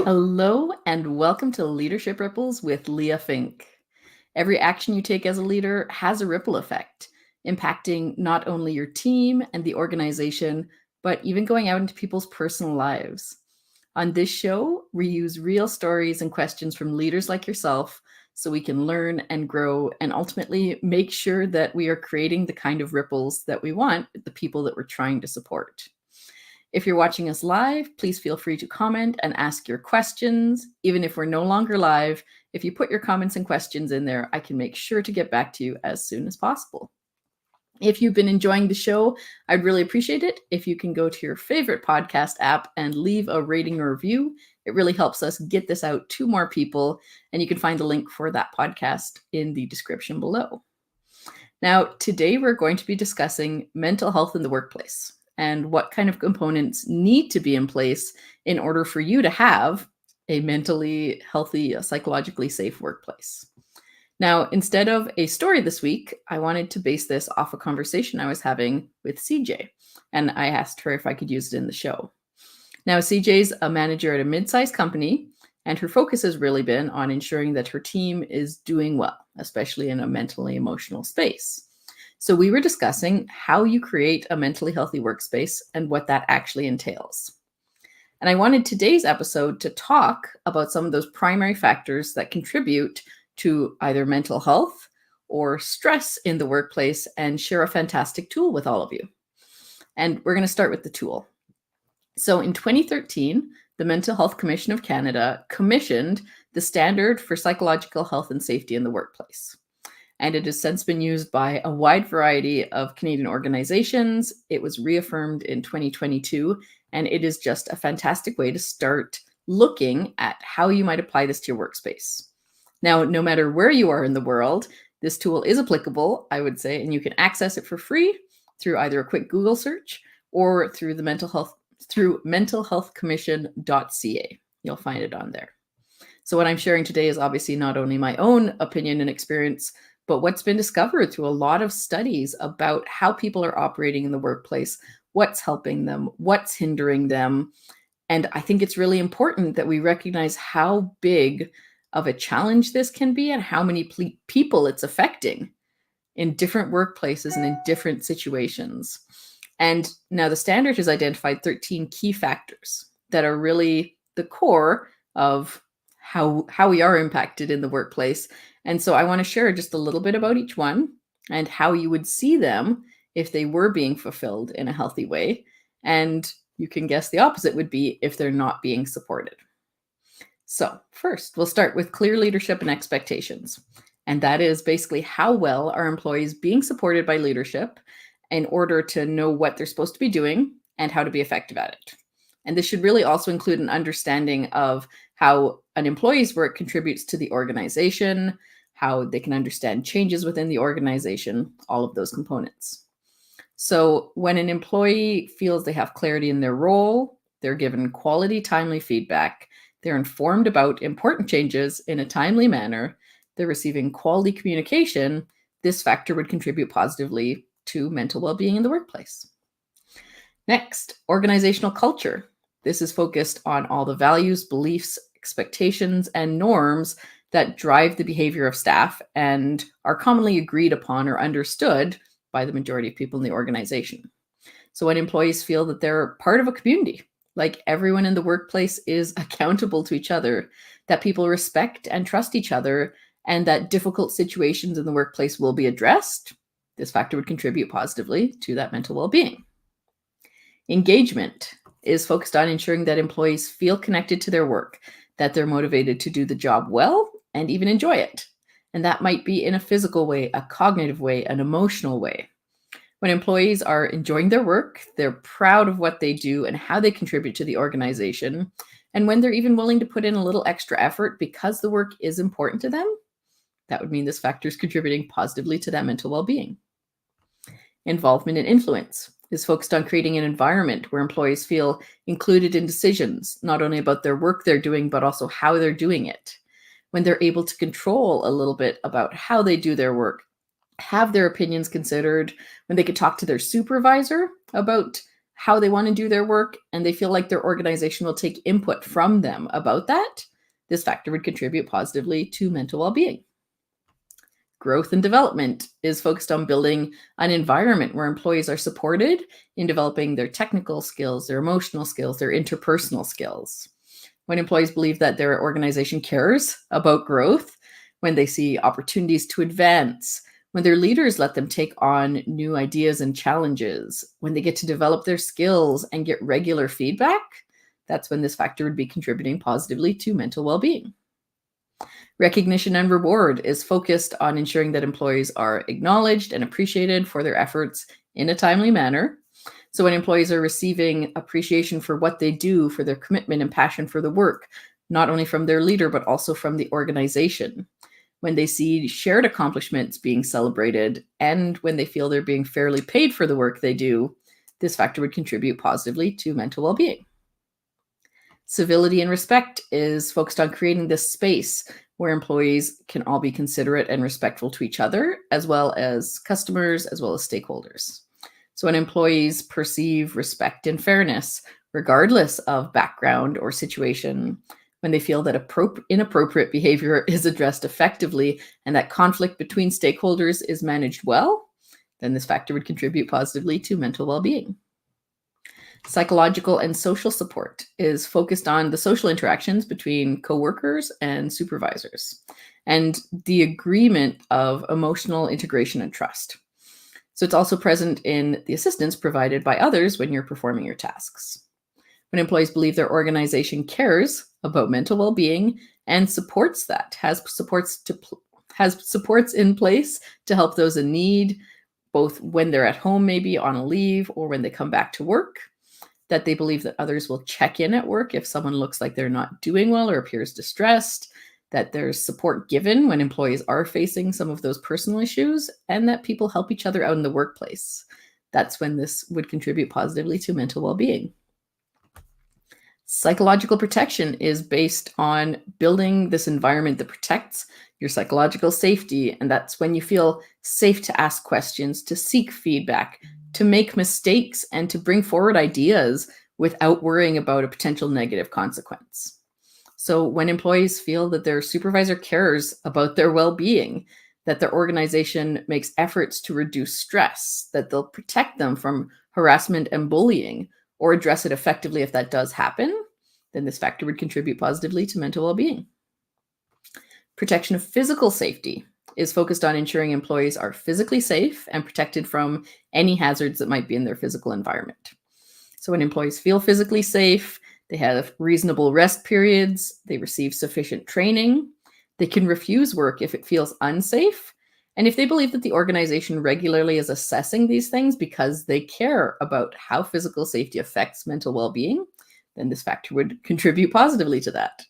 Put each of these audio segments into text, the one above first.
Hello and welcome to Leadership Ripples with Leah Fink. Every action you take as a leader has a ripple effect, impacting not only your team and the organization, but even going out into people's personal lives. On this show, we use real stories and questions from leaders like yourself so we can learn and grow and ultimately make sure that we are creating the kind of ripples that we want with the people that we're trying to support. If you're watching us live, please feel free to comment and ask your questions. Even if we're no longer live, if you put your comments and questions in there, I can make sure to get back to you as soon as possible. If you've been enjoying the show, I'd really appreciate it if you can go to your favorite podcast app and leave a rating or review. It really helps us get this out to more people, and you can find the link for that podcast in the description below. Now, today we're going to be discussing mental health in the workplace and what kind of components need to be in place in order for you to have a mentally healthy, psychologically safe workplace. Now, instead of a story this week, I wanted to base this off a conversation I was having with CJ, and I asked her if I could use it in the show. Now, CJ's a manager at a mid-sized company, and her focus has really been on ensuring that her team is doing well, especially in a mentally emotional space. So we were discussing how you create a mentally healthy workspace and what that actually entails. And I wanted today's episode to talk about some of those primary factors that contribute to either mental health or stress in the workplace and share a fantastic tool with all of you. And we're going to start with the tool. So in 2013, the Mental Health Commission of Canada commissioned the Standard for Psychological Health and Safety in the Workplace. And it has since been used by a wide variety of Canadian organizations. It was reaffirmed in 2022, and it is just a fantastic way to start looking at how you might apply this to your workspace. Now, no matter where you are in the world, this tool is applicable, I would say, and you can access it for free through either a quick Google search or through the mentalhealthcommission.ca. You'll find it on there. So what I'm sharing today is obviously not only my own opinion and experience, but what's been discovered through a lot of studies about how people are operating in the workplace, what's helping them, what's hindering them. And I think it's really important that we recognize how big of a challenge this can be and how many people it's affecting in different workplaces and in different situations. And now the standard has identified 13 key factors that are really the core of how we are impacted in the workplace. And so I want to share just a little bit about each one and how you would see them if they were being fulfilled in a healthy way. And you can guess the opposite would be if they're not being supported. So first, we'll start with clear leadership and expectations. And that is basically how well are employees being supported by leadership in order to know what they're supposed to be doing and how to be effective at it. And this should really also include an understanding of how an employee's work contributes to the organization, how they can understand changes within the organization, all of those components. So when an employee feels they have clarity in their role, they're given quality, timely feedback, they're informed about important changes in a timely manner, they're receiving quality communication, this factor would contribute positively to mental well-being in the workplace. Next, organizational culture. This is focused on all the values, beliefs, expectations, and norms that drive the behavior of staff and are commonly agreed upon or understood by the majority of people in the organization. So when employees feel that they're part of a community, like everyone in the workplace is accountable to each other, that people respect and trust each other, and that difficult situations in the workplace will be addressed, this factor would contribute positively to that mental well-being. Engagement is focused on ensuring that employees feel connected to their work, that they're motivated to do the job well and even enjoy it. And that might be in a physical way, a cognitive way, an emotional way. When employees are enjoying their work, they're proud of what they do and how they contribute to the organization. And when they're even willing to put in a little extra effort because the work is important to them, that would mean this factor is contributing positively to that mental well-being. Involvement and influence is focused on creating an environment where employees feel included in decisions, not only about their work they're doing, but also how they're doing it. When they're able to control a little bit about how they do their work, have their opinions considered, when they could talk to their supervisor about how they want to do their work, and they feel like their organization will take input from them about that, this factor would contribute positively to mental well-being. Growth and development is focused on building an environment where employees are supported in developing their technical skills, their emotional skills, their interpersonal skills. When employees believe that their organization cares about growth, when they see opportunities to advance, when their leaders let them take on new ideas and challenges, when they get to develop their skills and get regular feedback, that's when this factor would be contributing positively to mental well-being. Recognition and reward is focused on ensuring that employees are acknowledged and appreciated for their efforts in a timely manner. So when employees are receiving appreciation for what they do, for their commitment and passion for the work, not only from their leader, but also from the organization, when they see shared accomplishments being celebrated, and when they feel they're being fairly paid for the work they do, this factor would contribute positively to mental well-being. Civility and respect is focused on creating this space where employees can all be considerate and respectful to each other, as well as customers, as well as stakeholders. So when employees perceive respect and fairness, regardless of background or situation, when they feel that inappropriate behavior is addressed effectively and that conflict between stakeholders is managed well, then this factor would contribute positively to mental well-being. Psychological and social support is focused on the social interactions between coworkers and supervisors and the agreement of emotional integration and trust. So it's also present in the assistance provided by others when you're performing your tasks. When employees believe their organization cares about mental well-being and supports that, has supports in place to help those in need, both when they're at home, maybe on a leave, or when they come back to work, that they believe that others will check in at work if someone looks like they're not doing well or appears distressed, that there's support given when employees are facing some of those personal issues, and that people help each other out in the workplace. That's when this would contribute positively to mental well-being. Psychological protection is based on building this environment that protects your psychological safety, and that's when you feel safe to ask questions, to seek feedback, to make mistakes, and to bring forward ideas without worrying about a potential negative consequence. So when employees feel that their supervisor cares about their well-being, that their organization makes efforts to reduce stress, that they'll protect them from harassment and bullying, or address it effectively if that does happen, then this factor would contribute positively to mental well-being. Protection of physical safety is focused on ensuring employees are physically safe and protected from any hazards that might be in their physical environment. So when employees feel physically safe, they have reasonable rest periods, they receive sufficient training, they can refuse work if it feels unsafe, and if they believe that the organization regularly is assessing these things because they care about how physical safety affects mental well-being, then this factor would contribute positively to that.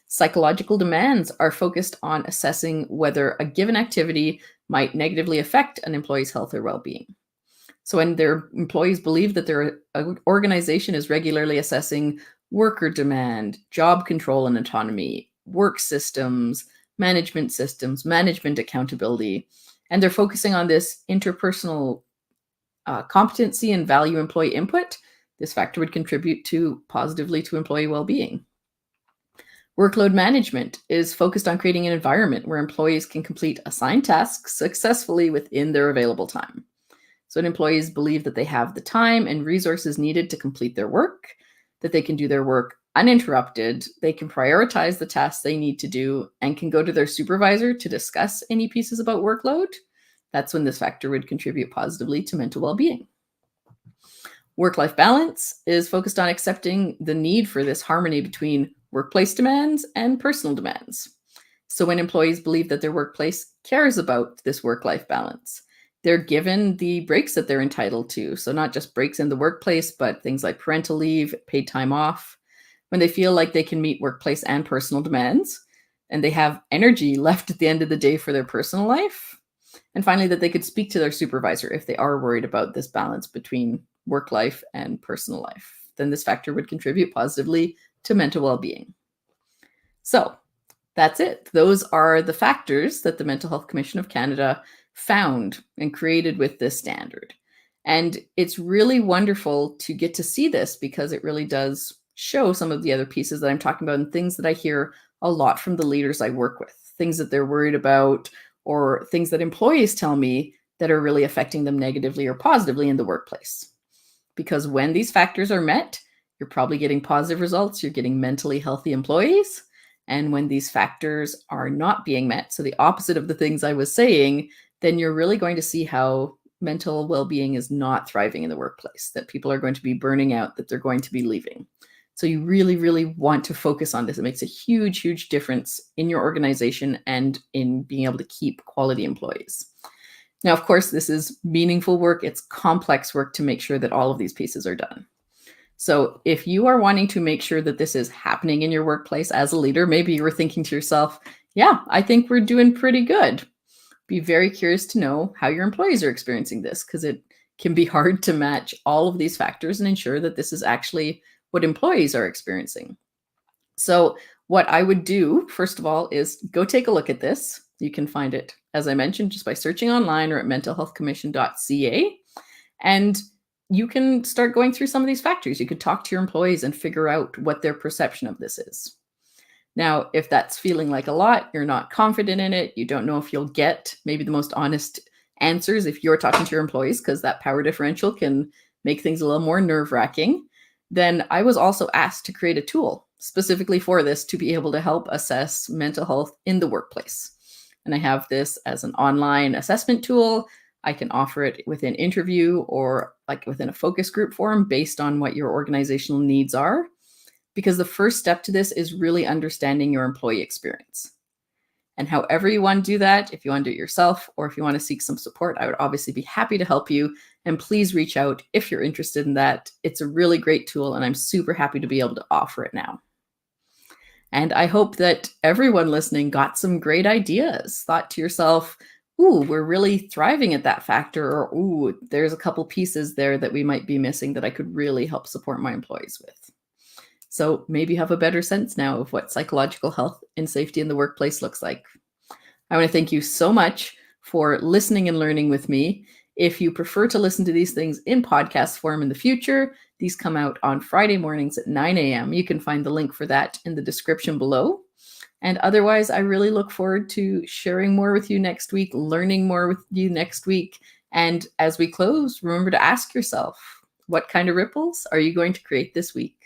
Psychological demands are focused on assessing whether a given activity might negatively affect an employee's health or well-being. So when their employees believe that their organization is regularly assessing worker demand, job control and autonomy, work systems, management accountability, and they're focusing on this interpersonal competency and value employee input, this factor would contribute positively to employee well-being. Workload management is focused on creating an environment where employees can complete assigned tasks successfully within their available time. So when employees believe that they have the time and resources needed to complete their work, that they can do their work uninterrupted, they can prioritize the tasks they need to do, and can go to their supervisor to discuss any pieces about workload, that's when this factor would contribute positively to mental well-being. Work-life balance is focused on accepting the need for this harmony between workplace demands and personal demands. So when employees believe that their workplace cares about this work-life balance, they're given the breaks that they're entitled to. So not just breaks in the workplace, but things like parental leave, paid time off. When they feel like they can meet workplace and personal demands, and they have energy left at the end of the day for their personal life. And finally, that they could speak to their supervisor if they are worried about this balance between work life and personal life. Then this factor would contribute positively to mental well-being. So that's it. Those are the factors that the Mental Health Commission of Canada found and created with this standard. And it's really wonderful to get to see this because it really does show some of the other pieces that I'm talking about and things that I hear a lot from the leaders I work with, things that they're worried about, or things that employees tell me that are really affecting them negatively or positively in the workplace. Because when these factors are met, you're probably getting positive results, you're getting mentally healthy employees. And when these factors are not being met, so the opposite of the things I was saying, then you're really going to see how mental well-being is not thriving in the workplace, that people are going to be burning out, that they're going to be leaving. So you really, really want to focus on this. It makes a huge, huge difference in your organization and in being able to keep quality employees. Now, of course, this is meaningful work. It's complex work to make sure that all of these pieces are done. So if you are wanting to make sure that this is happening in your workplace as a leader, maybe you were thinking to yourself, yeah, I think we're doing pretty good. Be very curious to know how your employees are experiencing this, because it can be hard to match all of these factors and ensure that this is actually what employees are experiencing. So what I would do, first of all, is go take a look at this. You can find it, as I mentioned, just by searching online or at mentalhealthcommission.ca. And you can start going through some of these factors. You could talk to your employees and figure out what their perception of this is. Now, if that's feeling like a lot, you're not confident in it, you don't know if you'll get maybe the most honest answers if you're talking to your employees, because that power differential can make things a little more nerve-wracking, then I was also asked to create a tool specifically for this to be able to help assess mental health in the workplace. And I have this as an online assessment tool. I can offer it within interview or like within a focus group forum based on what your organizational needs are. Because the first step to this is really understanding your employee experience. And however you want to do that, if you want to do it yourself or if you want to seek some support, I would obviously be happy to help you. And please reach out if you're interested in that. It's a really great tool, and I'm super happy to be able to offer it now. And I hope that everyone listening got some great ideas, thought to yourself, ooh, we're really thriving at that factor, or ooh, there's a couple pieces there that we might be missing that I could really help support my employees with. So maybe you have a better sense now of what psychological health and safety in the workplace looks like. I want to thank you so much for listening and learning with me. If you prefer to listen to these things in podcast form in the future, these come out on Friday mornings at 9 a.m. You can find the link for that in the description below. And otherwise, I really look forward to sharing more with you next week, learning more with you next week. And as we close, remember to ask yourself, what kind of ripples are you going to create this week?